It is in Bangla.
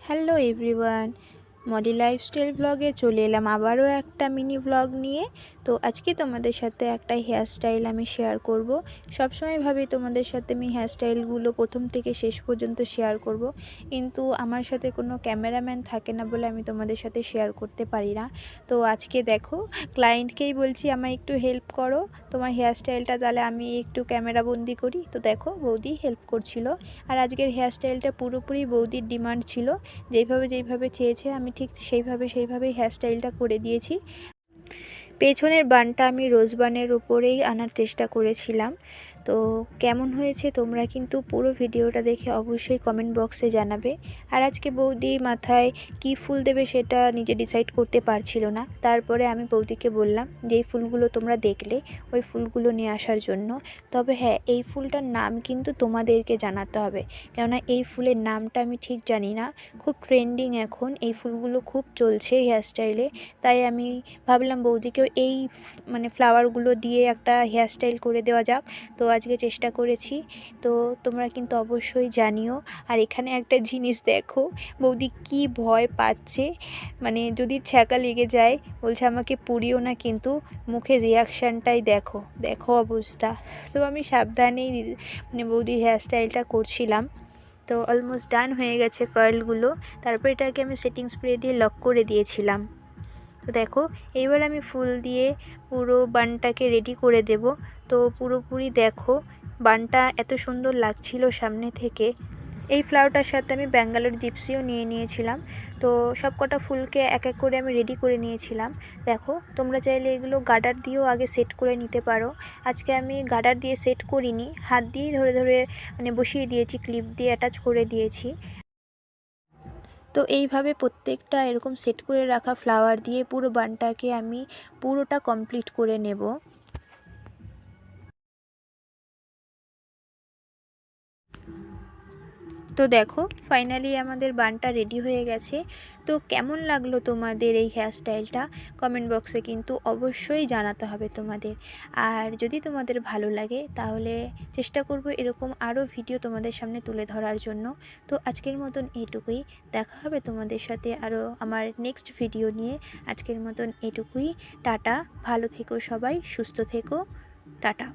হ্যালো এভরিওয়ান, মডি লাইফস্টাইল ব্লগে চলে এলাম আবারও একটা মিনি ব্লগ নিয়ে। তো আজকে তোমাদের সাথে একটা হেয়ারস্টাইল আমি শেয়ার করব। সবসময় ভাবি তোমাদের সাথে আমি হেয়ারস্টাইলগুলো প্রথম থেকে শেষ পর্যন্ত শেয়ার করব, কিন্তু আমার সাথে কোনো ক্যামেরাম্যান থাকে না বলে আমি তোমাদের সাথে শেয়ার করতে পারি না। তো আজকে দেখো, ক্লায়েন্টকেই বলছি আমায় একটু হেল্প করো তোমার হেয়ারস্টাইলটা, তাহলে আমি একটু ক্যামেরা বন্দি করি। তো দেখো, বৌদি হেল্প করছিল। আর আজকের হেয়ারস্টাইলটা পুরোপুরি বৌদির ডিমান্ড ছিল, যেইভাবে চেয়েছে আমি ঠিক সেইভাবেই হেয়ারস্টাইলটা করে দিয়েছি। পেছনের বানটা আমি রোজ বানের উপরেই আনার চেষ্টা করেছিলাম। তো কেমন হয়েছে তোমরা কিন্তু পুরো ভিডিওটা দেখে অবশ্যই কমেন্ট বক্সে জানাবে। আর আজকে বৌদি মাথায় কি ফুল দেবে সেটা নিজে ডিসাইড করতে পারছিল না। তারপরে আমি বৌদিকে বললাম যেই ফুলগুলো তোমরা দেখলে ওই ফুলগুলো নিয়ে আসার জন্য। তবে হ্যাঁ, এই ফুলটার নাম কিন্তু তোমাদেরকে জানাতে হবে, কেননা এই ফুলের নামটা আমি ঠিক জানি না। খুব ট্রেন্ডিং এখন, এই ফুলগুলো খুব চলছে হেয়ারস্টাইলে। তাই আমি ভাবলাম বৌদিকেও এই ফ্লাওয়ারগুলো দিয়ে একটা হেয়ারস্টাইল করে দেওয়া যাক। তো আজকে চেষ্টা করেছি। তো তোমরা কিন্তু অবশ্যই জানিও। আর এখানে একটা জিনিস দেখো, বৌদি কি ভয় পাচ্ছে, যদি ছ্যাঁকা লেগে যায় বলছে আমাকে পুড়িও না, কিন্তু মুখের রিয়াকশানটাই দেখো দেখো অবস্থা। তো আমি সাবধানেই বৌদির হেয়ারস্টাইলটা করছিলাম। তো অলমোস্ট ডান হয়ে গেছে কার্লগুলো। তারপর এটাকে আমি সেটিং স্প্রে দিয়ে লক করে দিয়েছিলাম। তো দেখো, এইবার আমি ফুল দিয়ে পুরো বানটাকে রেডি করে দেব। তো পুরোপুরি দেখো, বানটা এত সুন্দর লাগছিল সামনে থেকে। এই ফ্লাওয়ারটার সাথে আমি ব্যাঙ্গালোর জিপসিও নিয়ে নিয়েছিলাম। তো সব কটা ফুলকে এক এক করে আমি রেডি করে নিয়েছিলাম। দেখো, তোমরা চাইলে এগুলো গার্ডার দিয়েও আগে সেট করে নিতে পারো। আজকে আমি গার্ডার দিয়ে সেট করিনি, হাত দিয়েই ধরে ধরে বসিয়ে দিয়েছি, ক্লিপ দিয়ে অ্যাটাচ করে দিয়েছি। তো এইভাবে প্রত্যেকটা এরকম সেট করে রাখা ফ্লাওয়ার দিয়ে পুরো বানটাকে আমি পুরোটা কমপ্লিট করে নেব। তো দেখো, ফাইনালি আমাদের বানটা রেডি হয়ে গেছে। তো কেমন লাগলো তোমাদের এই হেয়ারস্টাইলটা কমেন্ট বক্সে কিন্তু অবশ্যই জানাতে হবে তোমাদের। আর যদি তোমাদের ভালো লাগে তাহলে চেষ্টা করব এরকম আরও ভিডিও তোমাদের সামনে তুলে ধরার জন্য। তো আজকের মতন এটুকুই, দেখা হবে তোমাদের সাথে আরও আমার নেক্সট ভিডিও নিয়ে। আজকের মতন এটুকুই, টাটা, ভালো থেকো সবাই, সুস্থ থেকো, টাটা।